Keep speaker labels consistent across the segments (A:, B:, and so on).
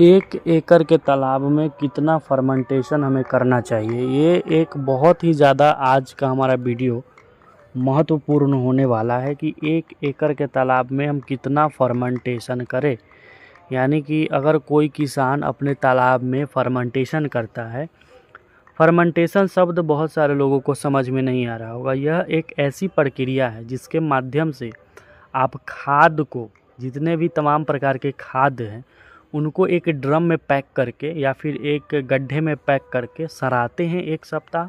A: एक एकड़ के तालाब में कितना फर्मेंटेशन हमें करना चाहिए, ये एक बहुत ही ज़्यादा आज का हमारा वीडियो महत्वपूर्ण होने वाला है कि एक एकड़ के तालाब में हम कितना फर्मेंटेशन करें। यानी कि अगर कोई किसान अपने तालाब में फर्मेंटेशन करता है, फर्मेंटेशन शब्द बहुत सारे लोगों को समझ में नहीं आ रहा होगा। यह एक ऐसी प्रक्रिया है जिसके माध्यम से आप खाद को, जितने भी तमाम प्रकार के खाद हैं, उनको एक ड्रम में पैक करके या फिर एक गड्ढे में पैक करके सराते हैं 1 सप्ताह।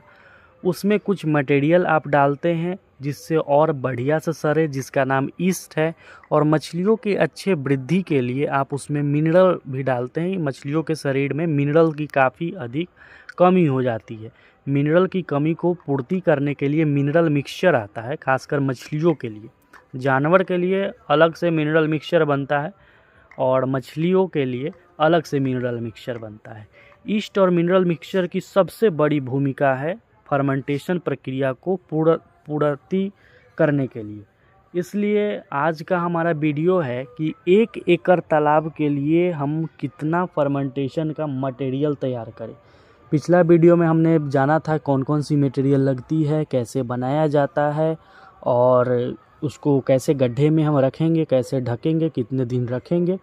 A: उसमें कुछ मटेरियल आप डालते हैं जिससे और बढ़िया से सरे, जिसका नाम ईस्ट है। और मछलियों के अच्छे वृद्धि के लिए आप उसमें मिनरल भी डालते हैं। मछलियों के शरीर में मिनरल की काफ़ी अधिक कमी हो जाती है। मिनरल की कमी को पूर्ति करने के लिए मिनरल मिक्सचर आता है, खासकर मछलियों के लिए। जानवर के लिए अलग से मिनरल मिक्सचर बनता है और मछलियों के लिए अलग से मिनरल मिक्सचर बनता है। ईस्ट और मिनरल मिक्सचर की सबसे बड़ी भूमिका है फर्मेंटेशन प्रक्रिया को पूर्ति करने के लिए। इसलिए आज का हमारा वीडियो है कि 1 एकड़ तालाब के लिए हम कितना फर्मेंटेशन का मटेरियल तैयार करें। पिछला वीडियो में हमने जाना था कौन कौन सी मटेरियल लगती है, कैसे बनाया जाता है और उसको कैसे गड्ढे में हम रखेंगे, कैसे ढकेंगे, कितने दिन रखेंगे।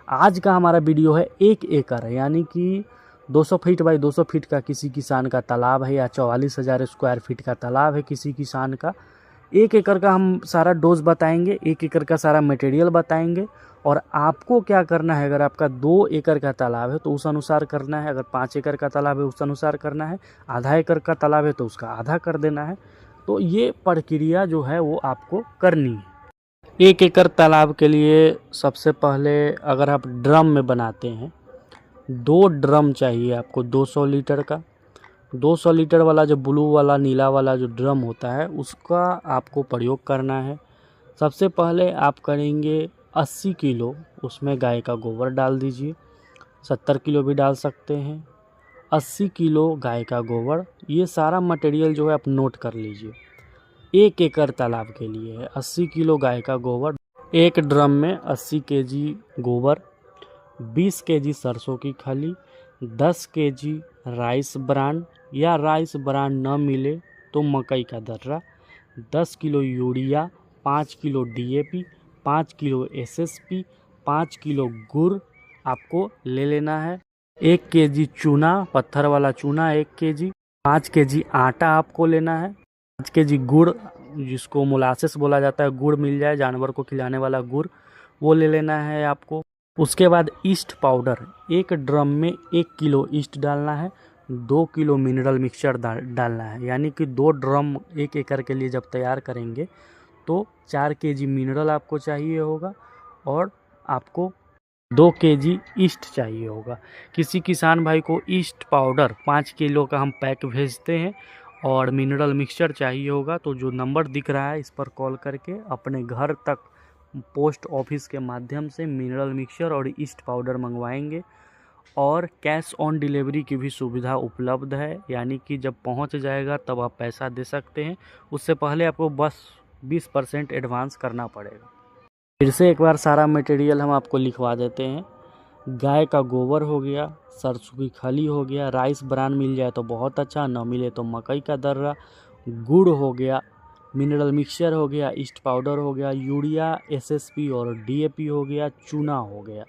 A: आज का हमारा वीडियो है 1 एकड़, यानी कि 200 फीट बाई 200 फीट का किसी किसान का तालाब है या 44,000 स्क्वायर फीट का तालाब है किसी किसान का। 1 एकड़ का हम सारा डोज बताएंगे, 1 एकड़ का सारा मटेरियल बताएंगे। और आपको क्या करना है, अगर आपका 2 एकड़ का तालाब है तो उस अनुसार करना है, अगर 5 एकड़ का तालाब है उस अनुसार करना है, आधा एकड़ का तालाब है तो उसका आधा कर देना है। तो ये प्रक्रिया जो है वो आपको करनी है। 1 एकड़ तालाब के लिए सबसे पहले अगर आप ड्रम में बनाते हैं, 2 ड्रम चाहिए आपको 200 लीटर का। 200 लीटर वाला जो ब्लू वाला नीला वाला जो ड्रम होता है उसका आपको प्रयोग करना है। सबसे पहले आप करेंगे 80 किलो, उसमें गाय का गोबर डाल दीजिए। 70 किलो भी डाल सकते हैं। 80 किलो गाय का गोबर, ये सारा मटेरियल जो है आप नोट कर लीजिए। 1 एकड़ तालाब के लिए है 80 किलो गाय का गोबर। एक ड्रम में 80 केजी गोबर, 20 केजी सरसों की खली, 10 केजी राइस ब्रान या राइस ब्रान न मिले तो मकई का दर्रा, 10 kilo urea, 5 kilo DAP, 5 kilo SSP, 5 kilo गुड़ आपको ले लेना है। 1 केजी चूना, पत्थर वाला चूना 1 केजी, 5 केजी आटा आपको लेना है, 5 केजी गुड़ जिसको मोलासेस बोला जाता है, गुड़ मिल जाए जानवर को खिलाने वाला गुड़, वो ले लेना है आपको। उसके बाद ईस्ट पाउडर, 1 ड्रम में 1 किलो ईस्ट डालना है, 2 किलो मिनरल मिक्सचर डालना है। यानी कि 2 ड्रम 1 एकड़ के लिए जब तैयार करेंगे तो 4 केजी मिनरल आपको चाहिए होगा और आपको 2 केजी ईस्ट चाहिए होगा। किसी किसान भाई को ईस्ट पाउडर 5 किलो का हम पैक भेजते हैं और मिनरल मिक्सचर चाहिए होगा तो जो नंबर दिख रहा है इस पर कॉल करके अपने घर तक पोस्ट ऑफिस के माध्यम से मिनरल मिक्सचर और ईस्ट पाउडर मंगवाएंगे। और कैश ऑन डिलीवरी की भी सुविधा उपलब्ध है, यानी कि जब पहुंच जाएगा तब आप पैसा दे सकते हैं। उससे पहले आपको बस 20% एडवांस करना पड़ेगा। फिर से एक बार सारा मटेरियल हम आपको लिखवा देते हैं। गाय का गोबर हो गया, सरसों की खली हो गया, राइस ब्रान मिल जाए तो बहुत अच्छा, न मिले तो मकई का दर्रा, गुड़ हो गया, मिनरल मिक्सचर हो गया, ईस्ट पाउडर हो गया, यूरिया, एसएसपी और डीएपी हो गया, चूना हो गया।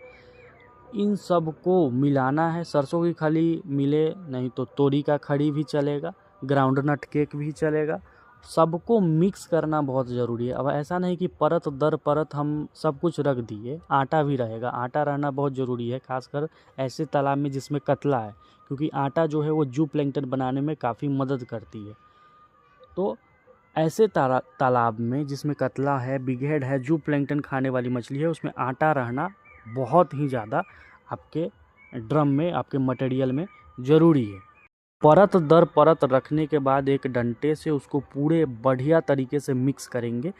A: इन सब को मिलाना है। सरसों की खली मिले नहीं तो तोरी का खड़ी भी चलेगा, ग्राउंडनट केक भी चलेगा। सबको मिक्स करना बहुत ज़रूरी है। अब ऐसा नहीं कि परत दर परत हम सब कुछ रख दिए, आटा भी रहेगा। आटा रहना बहुत ज़रूरी है, खासकर ऐसे तालाब में जिसमें कतला है, क्योंकि आटा जो है वो जू प्लैंकटन बनाने में काफ़ी मदद करती है। तो ऐसे तालाब में जिसमें कतला है, बिगहेड है, जू प्लैंकटन खाने वाली मछली है, उसमें आटा रहना बहुत ही ज़्यादा आपके ड्रम में, आपके मटेरियल में ज़रूरी है। परत दर परत रखने के बाद एक डंडे से उसको पूरे बढ़िया तरीके से मिक्स करेंगे।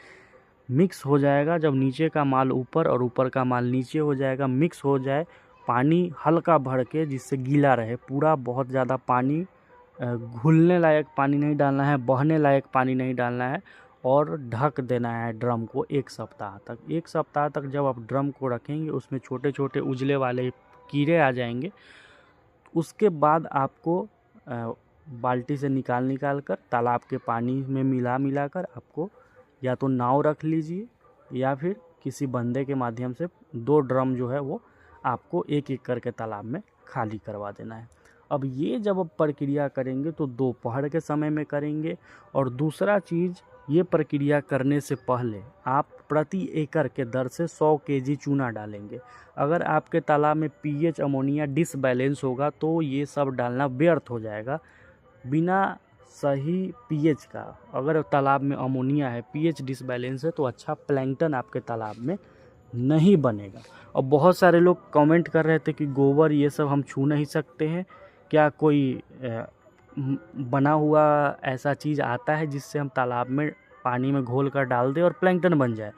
A: मिक्स हो जाएगा जब नीचे का माल ऊपर और ऊपर का माल नीचे हो जाएगा, मिक्स हो जाए, पानी हल्का भर के जिससे गीला रहे, पूरा बहुत ज़्यादा पानी घुलने लायक पानी नहीं डालना है, बहने लायक पानी नहीं डालना है और ढक देना है ड्रम को 1 सप्ताह तक। 1 सप्ताह तक जब आप ड्रम को रखेंगे उसमें छोटे छोटे उजले वाले कीड़े आ जाएंगे। उसके बाद आपको बाल्टी से निकाल कर तालाब के पानी में मिला कर आपको या तो नाव रख लीजिए या फिर किसी बंदे के माध्यम से 2 ड्रम जो है वो आपको एक एक करके तालाब में खाली करवा देना है। अब ये जब आप प्रक्रिया करेंगे तो दोपहर के समय में करेंगे। और दूसरा चीज़, ये प्रक्रिया करने से पहले आप प्रति एकड़ के दर से 100 केजी चूना डालेंगे। अगर आपके तालाब में पीएच अमोनिया डिसबैलेंस होगा तो ये सब डालना व्यर्थ हो जाएगा। बिना सही पीएच का अगर तालाब में अमोनिया है, पीएच डिसबैलेंस है, तो अच्छा प्लैंकटन आपके तालाब में नहीं बनेगा। और बहुत सारे लोग कमेंट कर रहे थे कि गोबर ये सब हम छू नहीं सकते हैं, क्या कोई बना हुआ ऐसा चीज़ आता है जिससे हम तालाब में पानी में घोल कर डाल दें और प्लैंकटन बन जाए?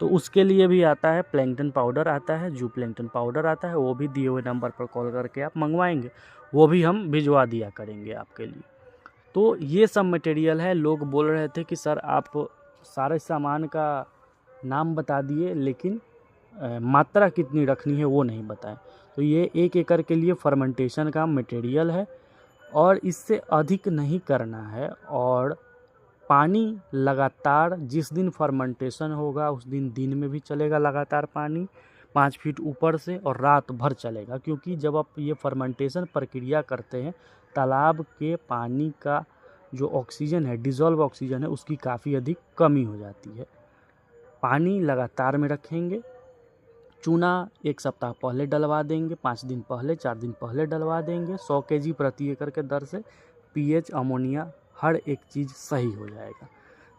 A: तो उसके लिए भी आता है प्लैंकटन पाउडर आता है, जो प्लैंकटन पाउडर आता है वो भी दिए हुए नंबर पर कॉल करके आप मंगवाएंगे, वो भी हम भिजवा दिया करेंगे आपके लिए। तो ये सब मटेरियल है। लोग बोल रहे थे कि सर आप सारे सामान का नाम बता दिए लेकिन मात्रा कितनी रखनी है वो नहीं बताएं। तो ये 1 एकड़ के लिए फर्मेंटेशन का मटेरियल है और इससे अधिक नहीं करना है। और पानी लगातार, जिस दिन फर्मेंटेशन होगा उस दिन में भी चलेगा लगातार पानी 5 फीट ऊपर से, और रात भर चलेगा। क्योंकि जब आप ये फर्मेंटेशन प्रक्रिया करते हैं तालाब के पानी का जो ऑक्सीजन है, डिज़ोल्व ऑक्सीजन है, उसकी काफ़ी अधिक कमी हो जाती है। पानी लगातार में रखेंगे। चूना 1 सप्ताह पहले डलवा देंगे, 5 दिन पहले, 4 दिन पहले डलवा देंगे। 100 केजी प्रति एकड़ के दर से पीएच अमोनिया हर एक चीज़ सही हो जाएगा।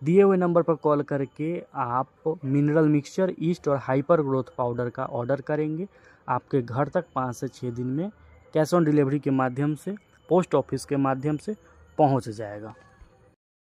A: दिए हुए नंबर पर कॉल करके आप मिनरल मिक्सचर, ईस्ट और हाइपर ग्रोथ पाउडर का ऑर्डर करेंगे। आपके घर तक 5 से 6 दिन में कैश ऑन डिलीवरी के माध्यम से, पोस्ट ऑफिस के माध्यम से पहुंच जाएगा।